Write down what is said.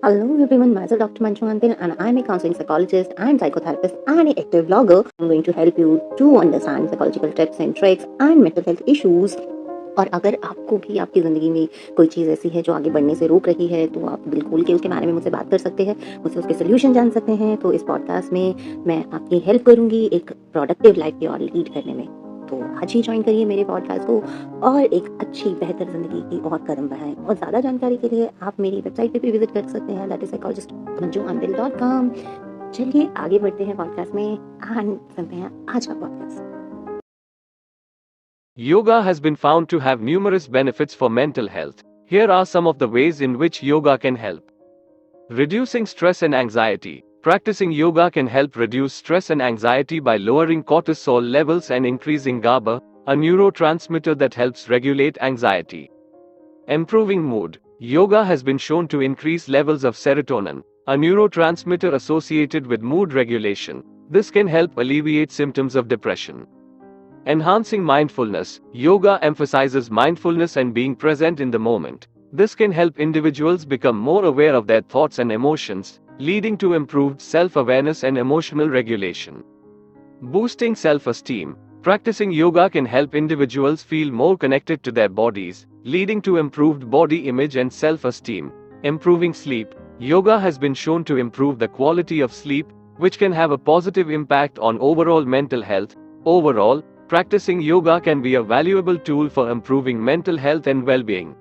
Hello everyone, myself Dr. Manju Antil and I'm a counselling psychologist and psychotherapist and an active blogger. I'm going to help you to understand psychological tips and tricks and mental health issues. और अगर आपको भी आपकी ज़िंदगी में कोई चीज़ ऐसी है जो आगे बढ़ने से रोक रही है तो आप बिल्कुल के उसके बारे में मुझसे बात कर सकते हैं, मुझसे उसके सोल्यूशन जान सकते हैं। तो इस पॉडकास्ट में मैं आपकी हेल्प करूँगी एक प्रोडक्टिव लाइफ की ओर लीड करने में। तो आज ही ज्वाइन करिए मेरे पॉडकास्ट को और एक अच्छी बेहतर ज़िंदगी की और कदम बढ़ाएं। और ज़्यादा जानकारी के लिए आप मेरी वेबसाइट पे भी विजिट कर सकते हैं, दैट इज psychologist.manjuantil.com। चलिए आगे बढ़ते हैं पॉडकास्ट में एंड सुनते हैं आज का podcast. Yoga has been found to have numerous benefits for mental health. Here are some of the ways in which yoga can help. Reducing stress and anxiety. Practicing yoga can help reduce stress and anxiety by lowering cortisol levels and increasing GABA, a neurotransmitter that helps regulate anxiety. Improving mood. Yoga has been shown to increase levels of serotonin, a neurotransmitter associated with mood regulation. This can help alleviate symptoms of depression. Enhancing mindfulness. Yoga emphasizes mindfulness and being present in the moment. This can help individuals become more aware of their thoughts and emotions, leading to improved self-awareness and emotional regulation. Boosting self-esteem. Practicing yoga can help individuals feel more connected to their bodies, leading to improved body image and self-esteem. Improving sleep. Yoga has been shown to improve the quality of sleep, which can have a positive impact on overall mental health. Overall, practicing yoga can be a valuable tool for improving mental health and well-being.